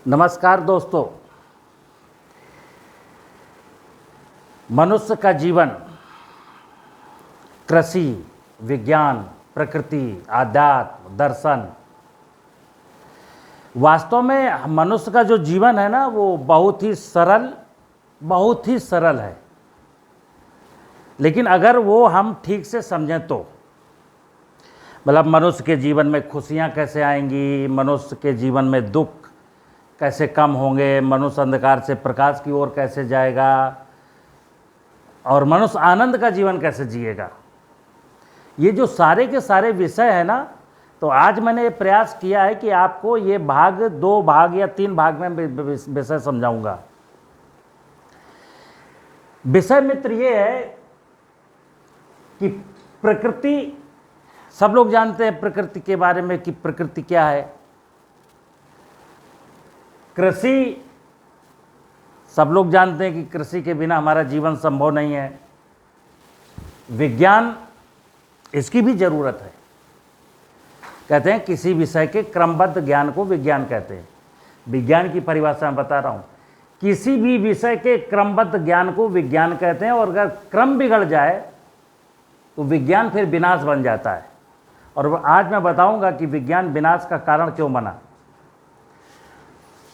नमस्कार दोस्तों। मनुष्य का जीवन कृषि, विज्ञान, प्रकृति, आध्यात्म, दर्शन, वास्तव में मनुष्य का जो जीवन है ना वो बहुत ही सरल है। लेकिन अगर वो हम ठीक से समझें तो मतलब मनुष्य के जीवन में खुशियाँ कैसे आएंगी, मनुष्य के जीवन में दुख कैसे कम होंगे, मनुष्य अंधकार से प्रकाश की ओर कैसे जाएगा और मनुष्य आनंद का जीवन कैसे जिएगा, ये जो सारे के सारे विषय है ना, तो आज मैंने ये प्रयास किया है कि आपको ये दो भाग या 3 भाग में विषय समझाऊंगा। विषय मित्र ये है कि प्रकृति, सब लोग जानते हैं प्रकृति के बारे में कि प्रकृति क्या है। कृषि, सब लोग जानते हैं कि कृषि के बिना हमारा जीवन संभव नहीं है। विज्ञान, इसकी भी जरूरत है। कहते हैं किसी विषय के क्रमबद्ध ज्ञान को विज्ञान कहते हैं। विज्ञान की परिभाषा मैं बता रहा हूँ, किसी भी विषय के क्रमबद्ध ज्ञान को विज्ञान कहते हैं। और अगर क्रम बिगड़ जाए तो विज्ञान फिर विनाश बन जाता है। और आज मैं बताऊंगा कि विज्ञान विनाश का कारण क्यों बना।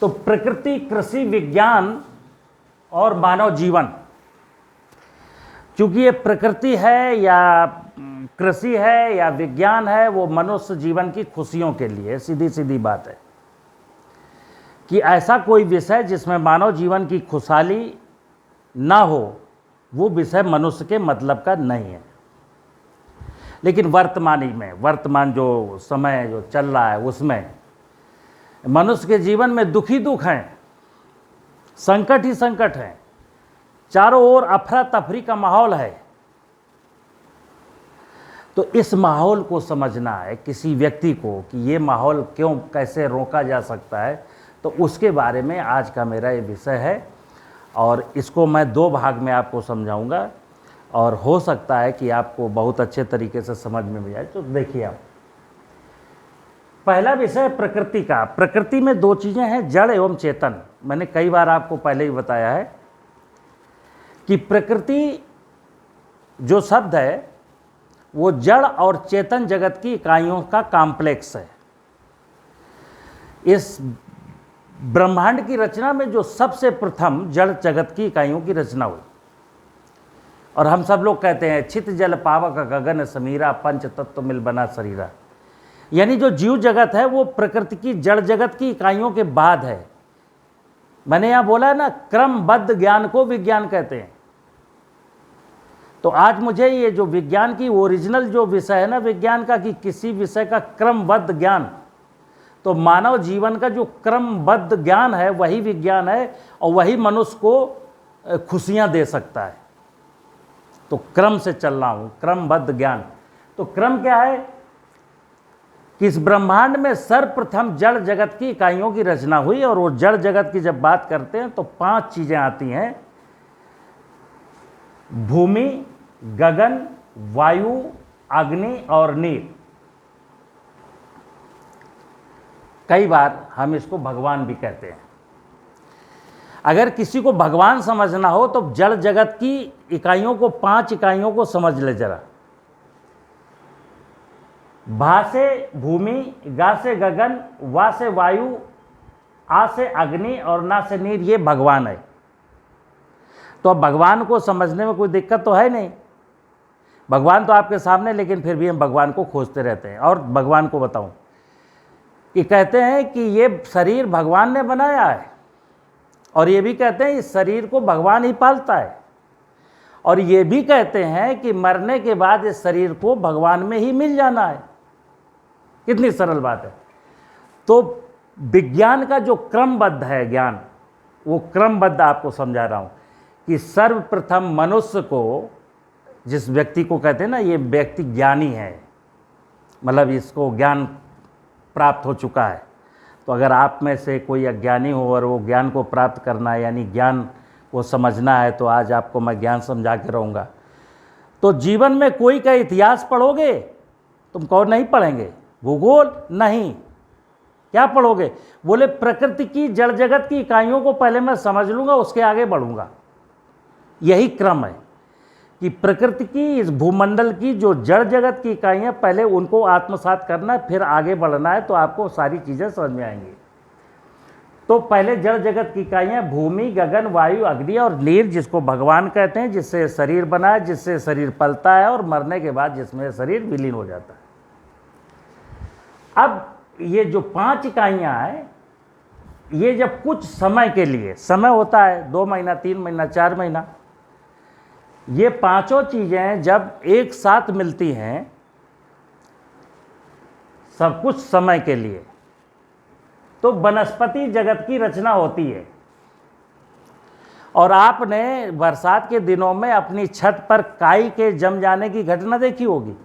तो प्रकृति, कृषि, विज्ञान और मानव जीवन, चूंकि ये प्रकृति है या कृषि है या विज्ञान है, वो मनुष्य जीवन की खुशियों के लिए, सीधी सीधी बात है कि ऐसा कोई विषय जिसमें मानव जीवन की खुशहाली ना हो, वो विषय मनुष्य के मतलब का नहीं है। लेकिन वर्तमान जो समय जो चल रहा है उसमें मनुष्य के जीवन में दुख ही दुख हैं, संकट ही संकट हैं, चारों ओर अफरा तफरी का माहौल है। तो इस माहौल को समझना है किसी व्यक्ति को कि ये माहौल क्यों, कैसे रोका जा सकता है, तो उसके बारे में आज का मेरा ये विषय है। और इसको मैं 2 भाग में आपको समझाऊंगा और हो सकता है कि आपको बहुत अच्छे तरीके से समझ में भी आए। तो देखिए, आप पहला विषय प्रकृति का। प्रकृति में 2 चीज़ें हैं, जड़ एवं चेतन। मैंने कई बार आपको पहले ही बताया है कि प्रकृति जो शब्द है वो जड़ और चेतन जगत की इकाइयों का कॉम्प्लेक्स है। इस ब्रह्मांड की रचना में जो सबसे प्रथम जड़ जगत की इकाइयों की रचना हुई। और हम सब लोग कहते हैं छित जल पावक गगन समीरा, पंच तत्व मिल बना शरीरा। यानी जो जीव जगत है वो प्रकृति की जड़ जगत की इकाइयों के बाद है। मैंने यहां बोला है ना, क्रमबद्ध ज्ञान को विज्ञान कहते हैं। तो आज मुझे ये जो विज्ञान की ओरिजिनल जो विषय है ना विज्ञान का, कि किसी विषय का क्रमबद्ध ज्ञान, तो मानव जीवन का जो क्रमबद्ध ज्ञान है वही विज्ञान है और वही मनुष्य को खुशियां दे सकता है। तो क्रम से चल रहा हूं, क्रमबद्ध ज्ञान। तो क्रम क्या है कि इस ब्रह्मांड में सर्वप्रथम जड़ जगत की इकाइयों की रचना हुई। और वो जड़ जगत की जब बात करते हैं तो 5 चीजें आती हैं: भूमि, गगन, वायु, अग्नि और नीर। कई बार हम इसको भगवान भी कहते हैं। अगर किसी को भगवान समझना हो तो जड़ जगत की इकाइयों को, 5 इकाइयों को समझ ले जरा। भा से भूमि, गा से गगन, वा से वायु, आ से अग्नि और ना से नीर, ये भगवान है। तो अब भगवान को समझने में कोई दिक्कत तो है नहीं, भगवान तो आपके सामने, लेकिन फिर भी हम भगवान को खोजते रहते हैं। और भगवान को बताऊं कि कहते हैं कि ये शरीर भगवान ने बनाया है, और ये भी कहते हैं इस शरीर को भगवान ही पालता है, और ये भी कहते हैं कि मरने के बाद इस शरीर को भगवान में ही मिल जाना है। कितनी सरल बात है। तो विज्ञान का जो क्रमबद्ध है ज्ञान, वो क्रमबद्ध आपको समझा रहा हूं कि सर्वप्रथम मनुष्य को, जिस व्यक्ति को कहते हैं ना ये व्यक्ति ज्ञानी है, मतलब इसको ज्ञान प्राप्त हो चुका है। तो अगर आप में से कोई अज्ञानी हो और वो ज्ञान को प्राप्त करना है, यानी ज्ञान को समझना है, तो आज आपको मैं ज्ञान समझा के रहूँगा। तो जीवन में कोई का इतिहास पढ़ोगे, तुम कहो नहीं पढ़ेंगे, भूगोल नहीं, क्या पढ़ोगे? बोले प्रकृति की जड़ जगत की इकाइयों को पहले मैं समझ लूँगा, उसके आगे बढ़ूँगा। यही क्रम है कि प्रकृति की, इस भूमंडल की जो जड़ जगत की इकाइयाँ, पहले उनको आत्मसात करना है, फिर आगे बढ़ना है, तो आपको सारी चीज़ें समझ में आएंगी। तो पहले जड़ जगत की इकाइयाँ भूमि, गगन, वायु, अग्नि और नीर, जिसको भगवान कहते हैं, जिससे शरीर बना है, जिससे शरीर पलता है और मरने के बाद जिसमें शरीर विलीन हो जाता है। अब ये जो 5 इकाइयाँ हैं, ये जब कुछ समय के लिए, समय होता है 2 महीना, 3 महीना, 4 महीना, ये पांचों चीज़ें जब एक साथ मिलती हैं सब कुछ समय के लिए, तो वनस्पति जगत की रचना होती है। और आपने बरसात के दिनों में अपनी छत पर काई के जम जाने की घटना देखी होगी।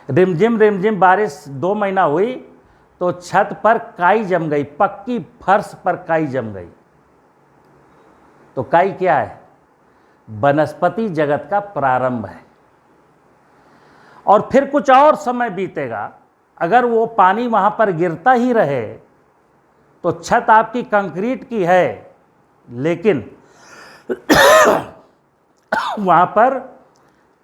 रिमझिम बारिश 2 महीना हुई तो छत पर काई जम गई, पक्की फर्श पर काई जम गई। तो काई क्या है? वनस्पति जगत का प्रारंभ है। और फिर कुछ और समय बीतेगा, अगर वो पानी वहां पर गिरता ही रहे तो छत आपकी कंक्रीट की है, लेकिन वहां पर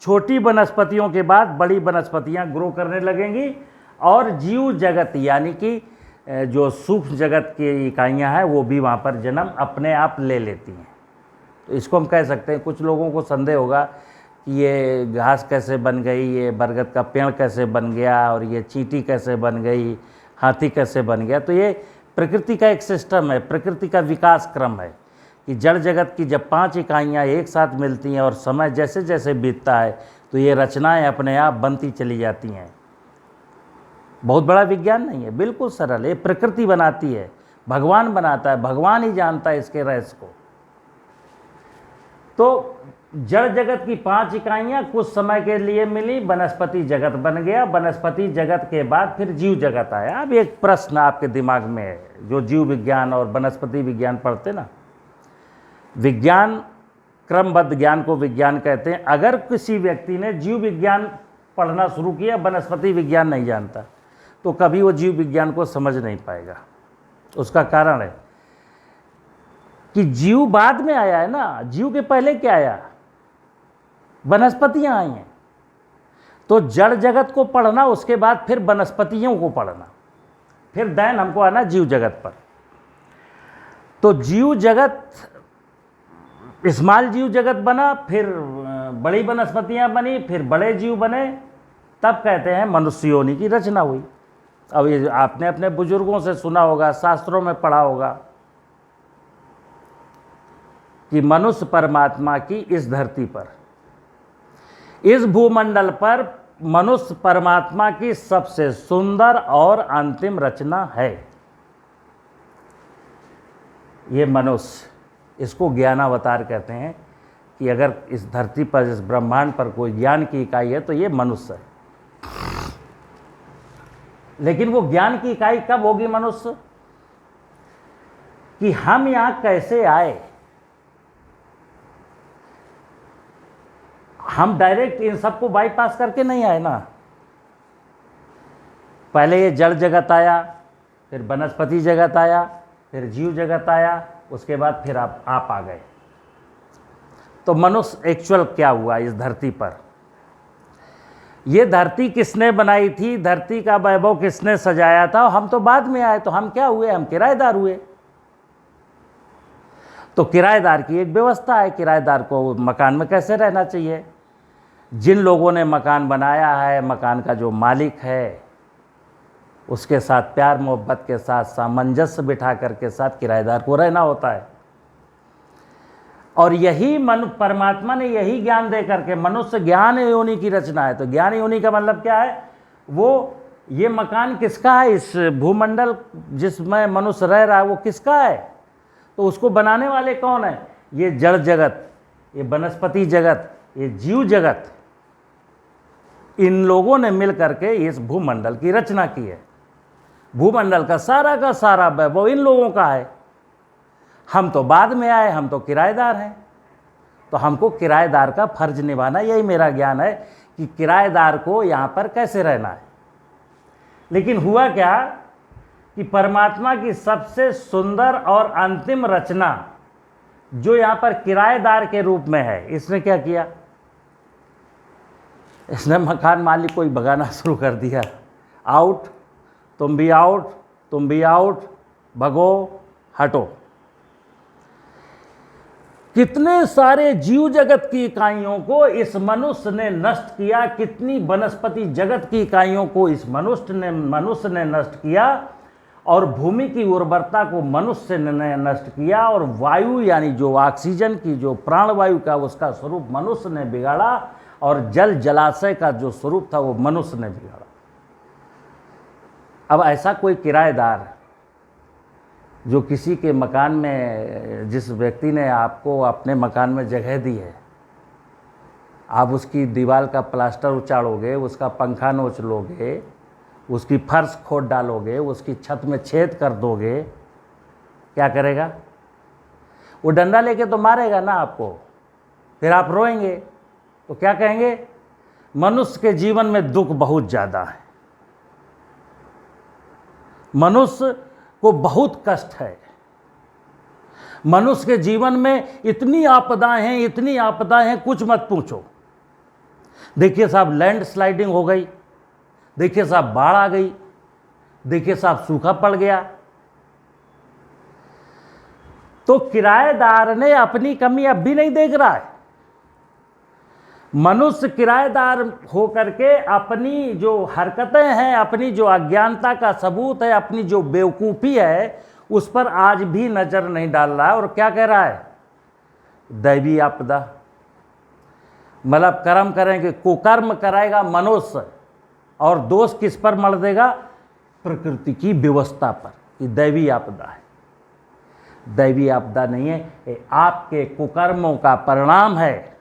छोटी वनस्पतियों के बाद बड़ी वनस्पतियां ग्रो करने लगेंगी और जीव जगत यानी कि जो सूक्ष्म जगत की इकाइयां हैं वो भी वहां पर जन्म अपने आप ले लेती हैं। तो इसको हम कह सकते हैं, कुछ लोगों को संदेह होगा कि ये घास कैसे बन गई, ये बरगद का पेड़ कैसे बन गया, और ये चींटी कैसे बन गई, हाथी कैसे बन गया। तो ये प्रकृति का एक सिस्टम है, प्रकृति का विकास क्रम है कि जड़ जगत की जब 5 इकाइयाँ एक साथ मिलती हैं और समय जैसे जैसे बीतता है तो ये रचनाएं अपने आप बनती चली जाती हैं। बहुत बड़ा विज्ञान नहीं है, बिल्कुल सरल है। प्रकृति बनाती है, भगवान बनाता है, भगवान ही जानता है इसके रहस्य को। तो जड़ जगत की 5 इकाइयाँ कुछ समय के लिए मिली, वनस्पति जगत बन गया। वनस्पति जगत के बाद फिर जीव जगत आया। अब एक प्रश्न आपके दिमाग में है, जो जीव विज्ञान और वनस्पति विज्ञान पढ़ते ना, विज्ञान क्रमबद्ध ज्ञान को विज्ञान कहते हैं। अगर किसी व्यक्ति ने जीव विज्ञान पढ़ना शुरू किया, वनस्पति विज्ञान नहीं जानता, तो कभी वो जीव विज्ञान को समझ नहीं पाएगा। उसका कारण है कि जीव बाद में आया है ना, जीव के पहले क्या आया? वनस्पतियां आई हैं। तो जड़ जगत को पढ़ना, उसके बाद फिर वनस्पतियों को पढ़ना, फिर दैन हमको आना जीव जगत पर। तो जीव जगत, स्मॉल जीव जगत बना, फिर बड़ी वनस्पतियां बनी, फिर बड़े जीव बने, तब कहते हैं मनुष्य योनि की रचना हुई। अब ये आपने अपने बुजुर्गों से सुना होगा, शास्त्रों में पढ़ा होगा कि मनुष्य परमात्मा की इस धरती पर, इस भूमंडल पर मनुष्य परमात्मा की सबसे सुंदर और अंतिम रचना है। ये मनुष्य, इसको ज्ञानावतार कहते हैं कि अगर इस धरती पर, इस ब्रह्मांड पर कोई ज्ञान की इकाई है तो ये मनुष्य है। लेकिन वो ज्ञान की इकाई कब होगी मनुष्य? कि हम यहां कैसे आए। हम डायरेक्ट इन सबको बाईपास करके नहीं आए ना। पहले ये जड़ जगत आया, फिर वनस्पति जगत आया, फिर जीव जगत आया, उसके बाद फिर आप आ गए। तो मनुष्य एक्चुअल क्या हुआ इस धरती पर? ये धरती किसने बनाई थी, धरती का वैभव किसने सजाया था? हम तो बाद में आए, तो हम क्या हुए? हम किराएदार हुए। तो किराएदार की एक व्यवस्था है, किराएदार को मकान में कैसे रहना चाहिए। जिन लोगों ने मकान बनाया है, मकान का जो मालिक है, उसके साथ प्यार मोहब्बत के साथ सामंजस्य बिठा करके साथ किराएदार को रहना होता है। और यही परमात्मा ने यही ज्ञान दे करके, मनुष्य ज्ञान योनि की रचना है। तो ज्ञान योनि का मतलब क्या है? वो ये मकान किसका है? इस भूमंडल जिसमें मनुष्य रह रहा है वो किसका है? तो उसको बनाने वाले कौन है? ये जड़ जगत, ये वनस्पति जगत, ये जीव जगत, इन लोगों ने मिल करके इस भूमंडल की रचना की है। भूमंडल का सारा वैभव इन लोगों का है। हम तो बाद में आए, हम तो किराएदार हैं। तो हमको किराएदार का फर्ज निभाना, यही मेरा ज्ञान है कि किराएदार को यहाँ पर कैसे रहना है। लेकिन हुआ क्या कि परमात्मा की सबसे सुंदर और अंतिम रचना जो यहाँ पर किराएदार के रूप में है, इसने क्या किया? इसने मकान मालिक को ही भगाना शुरू कर दिया। आउट, तुम भी आउट, तुम भी आउट, भगो, हटो। कितने सारे जीव जगत की इकाइयों को इस मनुष्य ने नष्ट किया, कितनी वनस्पति जगत की इकाइयों को इस मनुष्य ने नष्ट किया, और भूमि की उर्वरता को मनुष्य ने नष्ट किया, और वायु यानी जो ऑक्सीजन की जो प्राणवायु का उसका स्वरूप मनुष्य ने बिगाड़ा, और जल जलाशय का जो स्वरूप था वो मनुष्य ने बिगाड़ा। अब ऐसा कोई किराएदार जो किसी के मकान में, जिस व्यक्ति ने आपको अपने मकान में जगह दी है, आप उसकी दीवार का प्लास्टर उचाड़ोगे, उसका पंखा नोच लोगे, उसकी फर्श खोद डालोगे, उसकी छत में छेद कर दोगे, क्या करेगा? वो डंडा लेके तो मारेगा ना आपको, फिर आप रोएंगे। तो क्या कहेंगे? मनुष्य के जीवन में दुख बहुत ज़्यादा है, मनुष्य को बहुत कष्ट है, मनुष्य के जीवन में इतनी आपदाएं हैं, इतनी आपदाएं हैं, कुछ मत पूछो। देखिए साहब, लैंड स्लाइडिंग हो गई, देखिए साहब बाढ़ आ गई, देखिए साहब सूखा पड़ गया। तो किराएदार ने अपनी कमी अब भी नहीं देख रहा है। मनुष्य किराएदार होकर के अपनी जो हरकतें हैं, अपनी जो अज्ञानता का सबूत है, अपनी जो बेवकूफ़ी है, उस पर आज भी नज़र नहीं डाल रहा है। और क्या कह रहा है? दैवी आपदा, मतलब कर्म करेंगे, कुकर्म कराएगा मनुष्य, और दोष किस पर मर देगा? प्रकृति की व्यवस्था पर। ये दैवी आपदा है। दैवी आपदा नहीं है, ये आपके कुकर्मों का परिणाम है।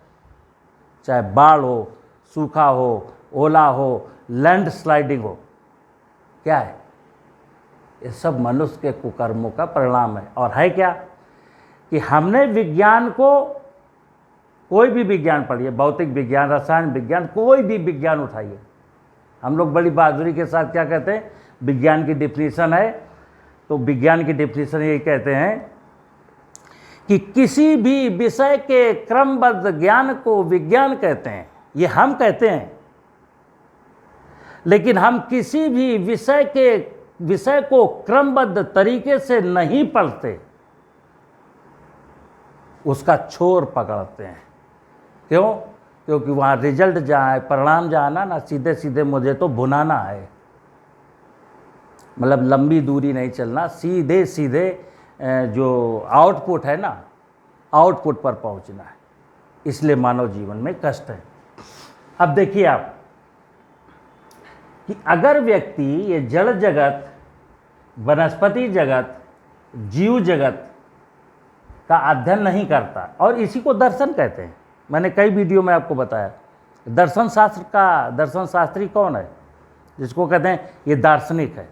चाहे बाढ़ हो, सूखा हो, ओला हो, लैंड स्लाइडिंग हो, क्या है? ये सब मनुष्य के कुकर्मों का परिणाम है। और है क्या कि हमने विज्ञान को, कोई भी विज्ञान पढ़िए, भौतिक विज्ञान, रसायन विज्ञान, कोई भी विज्ञान उठाइए, हम लोग बड़ी बहादुरी के साथ क्या कहते हैं? विज्ञान की डिफिनीशन है, तो विज्ञान की डिफिनीशन यही कहते हैं कि किसी भी विषय के क्रमबद्ध ज्ञान को विज्ञान कहते हैं। ये हम कहते हैं, लेकिन हम किसी भी विषय को क्रमबद्ध तरीके से नहीं पढ़ते, उसका छोर पकड़ते हैं। क्यों? क्योंकि वहाँ रिजल्ट जहाँ है, परिणाम जहाँ ना सीधे सीधे मुझे तो भुनाना है, मतलब लंबी दूरी नहीं चलना, सीधे सीधे जो आउटपुट है ना, आउटपुट पर पहुँचना है। इसलिए मानव जीवन में कष्ट है। अब देखिए आप कि अगर व्यक्ति ये जड़ जगत, वनस्पति जगत, जीव जगत का अध्ययन नहीं करता, और इसी को दर्शन कहते हैं। मैंने कई वीडियो में आपको बताया, दर्शन शास्त्री कौन है? जिसको कहते हैं ये दार्शनिक है।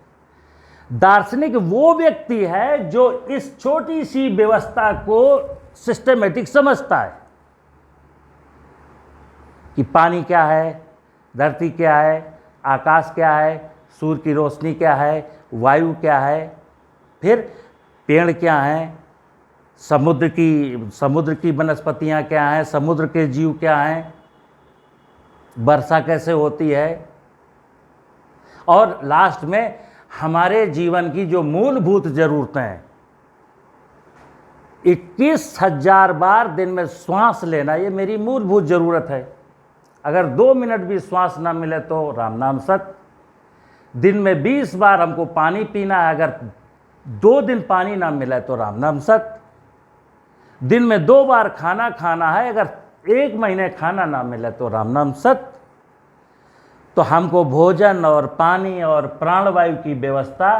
दार्शनिक वो व्यक्ति है जो इस छोटी सी व्यवस्था को सिस्टमेटिक समझता है कि पानी क्या है, धरती क्या है, आकाश क्या है, सूर्य की रोशनी क्या है, वायु क्या है, फिर पेड़ क्या हैं, समुद्र की वनस्पतियाँ क्या हैं, समुद्र के जीव क्या हैं, वर्षा कैसे होती है, और लास्ट में हमारे जीवन की जो मूलभूत ज़रूरतें हैं। 21,000 बार दिन में श्वास लेना, ये मेरी मूलभूत ज़रूरत है। अगर 2 मिनट भी श्वास ना मिले तो राम नाम सत। दिन में 20 बार हमको पानी पीना है, अगर 2 दिन पानी ना मिले तो राम नाम सत। दिन में 2 बार खाना खाना है, अगर 1 महीने खाना ना मिले तो राम नाम सत। तो हमको भोजन और पानी और प्राणवायु की व्यवस्था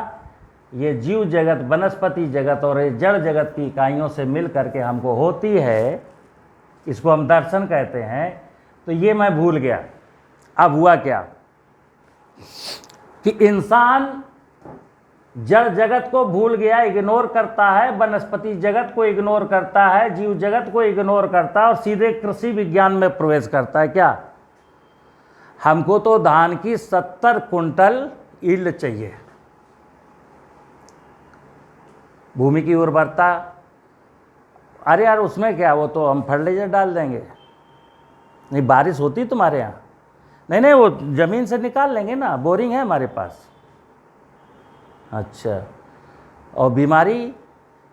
ये जीव जगत, वनस्पति जगत और ये जड़ जगत की इकाइयों से मिल करके हमको होती है। इसको हम दर्शन कहते हैं। तो ये मैं भूल गया। अब हुआ क्या कि इंसान जड़ जगत को भूल गया, इग्नोर करता है, वनस्पति जगत को इग्नोर करता है, जीव जगत को इग्नोर करता है, और सीधे कृषि विज्ञान में प्रवेश करता है। क्या? हमको तो धान की 70 कुंटल ईल्ड चाहिए, भूमि की उर्वरता, अरे यार उसमें क्या, वो तो हम फर्टिलाइजर डाल देंगे। नहीं, बारिश होती तुम्हारे यहाँ? नहीं नहीं, वो ज़मीन से निकाल लेंगे ना, बोरिंग है हमारे पास। अच्छा, और बीमारी?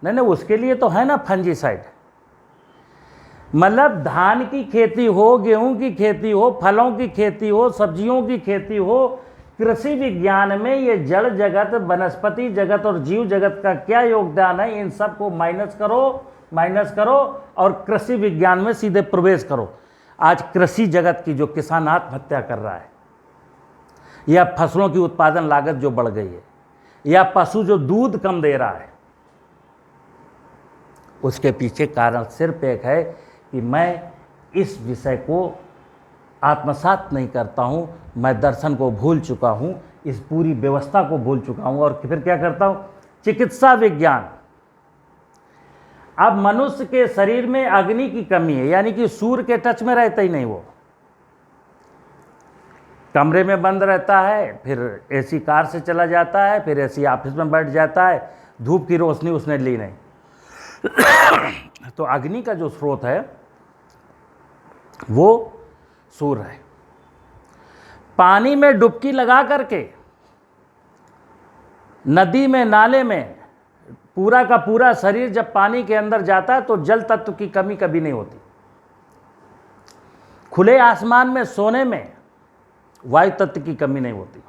नहीं नहीं, उसके लिए तो है ना फंजीसाइड। मतलब धान की खेती हो, गेहूं की खेती हो, फलों की खेती हो, सब्जियों की खेती हो, कृषि विज्ञान में ये जड़ जगत, वनस्पति जगत और जीव जगत का क्या योगदान है, इन सब को माइनस करो और कृषि विज्ञान में सीधे प्रवेश करो। आज कृषि जगत की जो किसान आत्महत्या कर रहा है, या फसलों की उत्पादन लागत जो बढ़ गई है, या पशु जो दूध कम दे रहा है, उसके पीछे कारण सिर्फ एक है कि मैं इस विषय को आत्मसात नहीं करता हूँ, मैं दर्शन को भूल चुका हूँ, इस पूरी व्यवस्था को भूल चुका हूँ। और फिर क्या करता हूँ? चिकित्सा विज्ञान। अब मनुष्य के शरीर में अग्नि की कमी है, यानी कि सूर्य के टच में रहता ही नहीं, वो कमरे में बंद रहता है, फिर एसी कार से चला जाता है, फिर एसी ऑफिस में बैठ जाता है, धूप की रोशनी उसने ली नहीं। तो अग्नि का जो स्रोत है वो सूर्य है। पानी में डुबकी लगा करके, नदी में, नाले में, पूरा का पूरा शरीर जब पानी के अंदर जाता है तो जल तत्व की कमी कभी नहीं होती। खुले आसमान में सोने में वायु तत्व की कमी नहीं होती।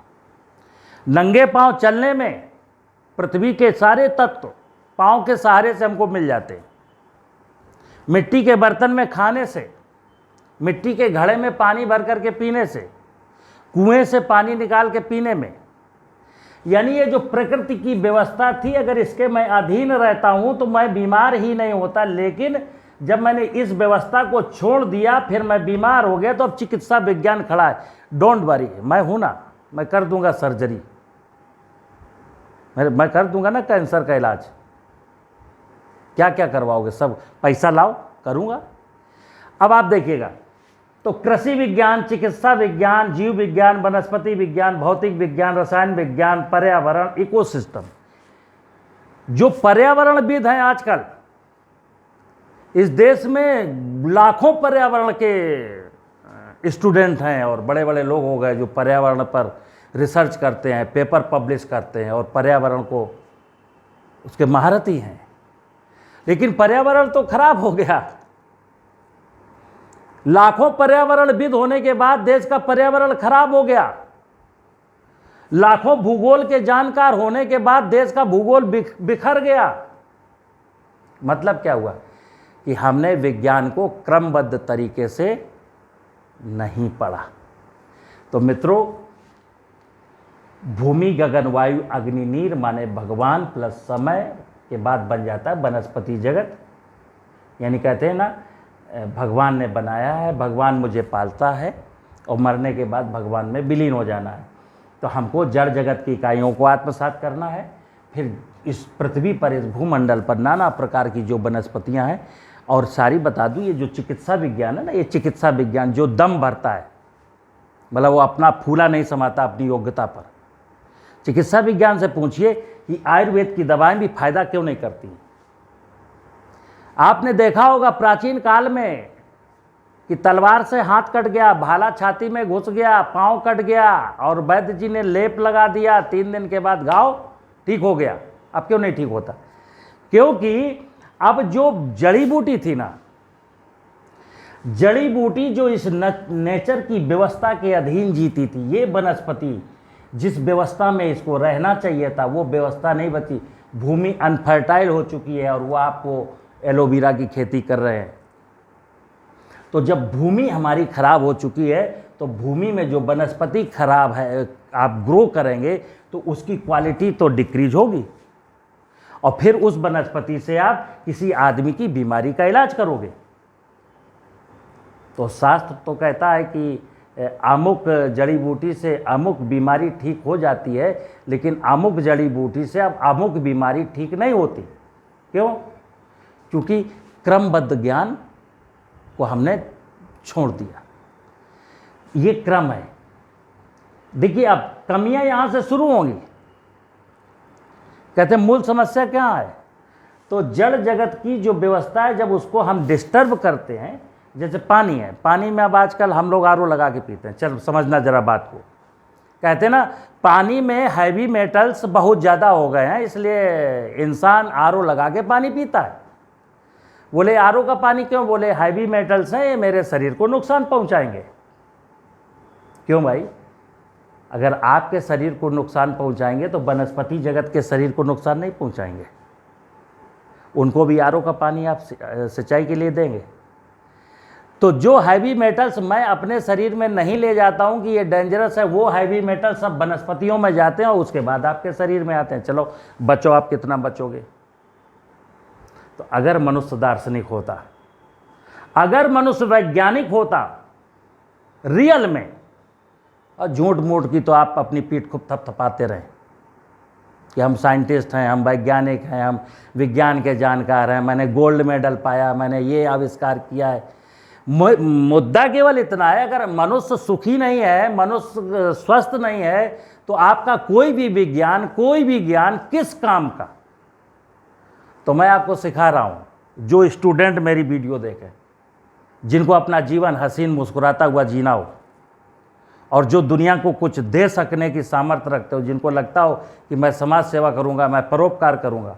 नंगे पांव चलने में पृथ्वी के सारे तत्व पांव के सहारे से हमको मिल जाते हैं। मिट्टी के बर्तन में खाने से, मिट्टी के घड़े में पानी भर करके पीने से, कुएं से पानी निकाल के पीने में, यानी ये जो प्रकृति की व्यवस्था थी, अगर इसके मैं अधीन रहता हूं तो मैं बीमार ही नहीं होता। लेकिन जब मैंने इस व्यवस्था को छोड़ दिया, फिर मैं बीमार हो गया। तो अब चिकित्सा विज्ञान खड़ा है, डोंट वरी, मैं हूं ना, मैं कर दूंगा सर्जरी, मैं कर दूंगा ना कैंसर का इलाज। क्या क्या करवाओगे? सब पैसा लाओ, करूंगा। अब आप देखिएगा, तो कृषि विज्ञान, चिकित्सा विज्ञान, जीव विज्ञान, वनस्पति विज्ञान, भौतिक विज्ञान, रसायन विज्ञान, पर्यावरण, इकोसिस्टम, जो पर्यावरणविद हैं आजकल इस देश में, लाखों पर्यावरण के स्टूडेंट हैं और बड़े बड़े लोग हो गए जो पर्यावरण पर रिसर्च करते हैं, पेपर पब्लिश करते हैं और पर्यावरण को उसके महारथी हैं। लेकिन पर्यावरण तो खराब हो गया। लाखों पर्यावरणविद होने के बाद देश का पर्यावरण खराब हो गया। लाखों भूगोल के जानकार होने के बाद देश का भूगोल बिखर गया। मतलब क्या हुआ कि हमने विज्ञान को क्रमबद्ध तरीके से नहीं पढ़ा। तो मित्रों, भूमि, गगन, वायु, अग्नि, नीर माने भगवान प्लस समय के बाद बन जाता है वनस्पति जगत। यानी कहते हैं ना, भगवान ने बनाया है, भगवान मुझे पालता है और मरने के बाद भगवान में विलीन हो जाना है। तो हमको जड़ जगत की इकाइयों को आत्मसात करना है। फिर इस पृथ्वी पर, इस भूमंडल पर नाना प्रकार की जो वनस्पतियां हैं, और सारी बता दूं, ये जो चिकित्सा विज्ञान है ना, ये चिकित्सा विज्ञान जो दम भरता है, मतलब वो अपना फूला नहीं समाता अपनी योग्यता पर। चिकित्सा विज्ञान से पूछिए कि आयुर्वेद की दवाएं भी फायदा क्यों नहीं करती। आपने देखा होगा प्राचीन काल में कि तलवार से हाथ कट गया, भाला छाती में घुस गया, पांव कट गया और वैद्य जी ने लेप लगा दिया, 3 दिन के बाद घाव ठीक हो गया। अब क्यों नहीं ठीक होता? क्योंकि अब जो जड़ी बूटी थी ना, जड़ी बूटी जो इस नेचर की व्यवस्था के अधीन जीती थी, ये वनस्पति जिस व्यवस्था में इसको रहना चाहिए था वो व्यवस्था नहीं बची। भूमि अनफर्टाइल हो चुकी है और वो आपको एलोवेरा की खेती कर रहे हैं। तो जब भूमि हमारी खराब हो चुकी है तो भूमि में जो वनस्पति खराब है, आप ग्रो करेंगे तो उसकी क्वालिटी तो डिक्रीज होगी और फिर उस वनस्पति से आप किसी आदमी की बीमारी का इलाज करोगे। तो शास्त्र तो कहता है कि अमुक जड़ी बूटी से अमुक बीमारी ठीक हो जाती है, लेकिन अमुक जड़ी बूटी से अब अमुक बीमारी ठीक नहीं होती। क्यों? क्योंकि क्रमबद्ध ज्ञान को हमने छोड़ दिया। ये क्रम है। देखिए, अब कमियां यहां से शुरू होंगी। कहते हैं मूल समस्या क्या है? तो जड़ जगत की जो व्यवस्था है, जब उसको हम डिस्टर्ब करते हैं, जैसे पानी है, पानी में अब आजकल हम लोग आरओ लगा के पीते हैं। चल समझना जरा बात को, कहते हैं ना पानी में हैवी मेटल्स बहुत ज़्यादा हो गए हैं, इसलिए इंसान आरओ लगा के पानी पीता है। बोले आरओ का पानी क्यों? बोले हैवी मेटल्स हैं, ये मेरे शरीर को नुकसान पहुंचाएंगे। क्यों भाई? अगर आपके शरीर को नुकसान पहुंचाएंगे तो वनस्पति जगत के शरीर को नुकसान नहीं पहुंचाएंगे। उनको भी आरओ का पानी आप सिंचाई के लिए देंगे। तो जो हैवी मेटल्स मैं अपने शरीर में नहीं ले जाता हूं कि ये डेंजरस है, वो हैवी मेटल्स सब वनस्पतियों में जाते हैं और उसके बाद आपके शरीर में आते हैं। चलो बचो, आप कितना बचोगे? तो अगर मनुष्य दार्शनिक होता, अगर मनुष्य वैज्ञानिक होता रियल में, और झूठ मूठ की तो आप अपनी पीठ खूब थपथपाते रहें कि हम साइंटिस्ट हैं, हम वैज्ञानिक हैं, हम विज्ञान के जानकार हैं, मैंने गोल्ड मेडल पाया, मैंने ये आविष्कार किया है। मुद्दा केवल इतना है, अगर मनुष्य सुखी नहीं है, मनुष्य स्वस्थ नहीं है, तो आपका कोई भी विज्ञान, कोई भी ज्ञान किस काम का? तो मैं आपको सिखा रहा हूं, जो स्टूडेंट मेरी वीडियो देखें, जिनको अपना जीवन हसीन मुस्कुराता हुआ जीना हो, और जो दुनिया को कुछ दे सकने की सामर्थ्य रखते हो, जिनको लगता हो कि मैं समाज सेवा करूंगा, मैं परोपकार करूंगा।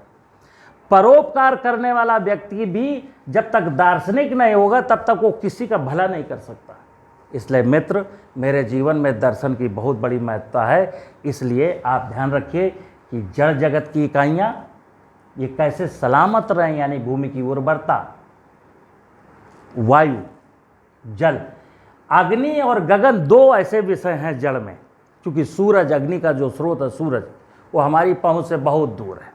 परोपकार करने वाला व्यक्ति भी जब तक दार्शनिक नहीं होगा तब तक वो किसी का भला नहीं कर सकता। इसलिए मित्र, मेरे जीवन में दर्शन की बहुत बड़ी महत्ता है। इसलिए आप ध्यान रखिए कि जड़ जगत की इकाइयाँ ये कैसे सलामत रहें, यानी भूमि की उर्वरता, वायु, जल, अग्नि और गगन, दो ऐसे विषय हैं जड़ में। क्योंकि सूरज, अग्नि का जो स्रोत है सूरज, वो हमारी पहुंच से बहुत दूर है।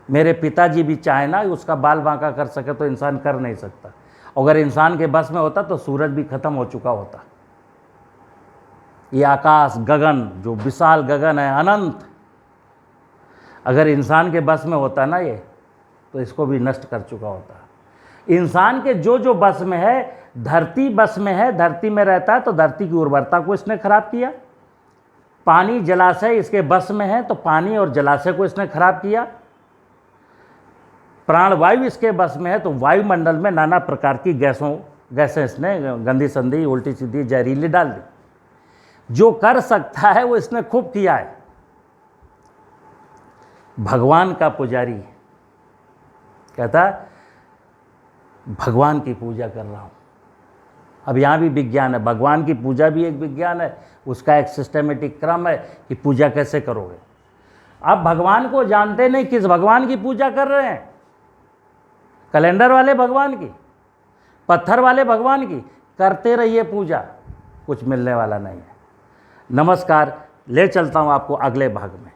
मेरे पिताजी भी चाहे ना उसका बाल बांका कर सके तो इंसान कर नहीं सकता। अगर इंसान के बस में होता तो सूरज भी खत्म हो चुका होता। ये आकाश, गगन, जो विशाल गगन है, अनंत, अगर इंसान के बस में होता ना ये, तो इसको भी नष्ट कर चुका होता। इंसान के जो जो बस में है, धरती बस में है, धरती में रहता है तो धरती की उर्वरता को इसने खराब किया। पानी, जलाशय इसके बस में है तो पानी और जलाशय को इसने खराब किया। प्राणवायु इसके बस में है तो वायुमंडल में नाना प्रकार की गैसें इसने गंदी संदी, उल्टी सीधी, जहरीली डाल दी। जो कर सकता है वो इसने खूब किया है। भगवान का पुजारी कहता भगवान की पूजा कर रहा हूँ। अब यहाँ भी विज्ञान है, भगवान की पूजा भी एक विज्ञान है, उसका एक सिस्टमेटिक क्रम है कि पूजा कैसे करोगे। अब भगवान को जानते नहीं, किस भगवान की पूजा कर रहे हैं? कैलेंडर वाले भगवान की, पत्थर वाले भगवान की? करते रहिए पूजा, कुछ मिलने वाला नहीं है। नमस्कार, ले चलता हूँ आपको अगले भाग में।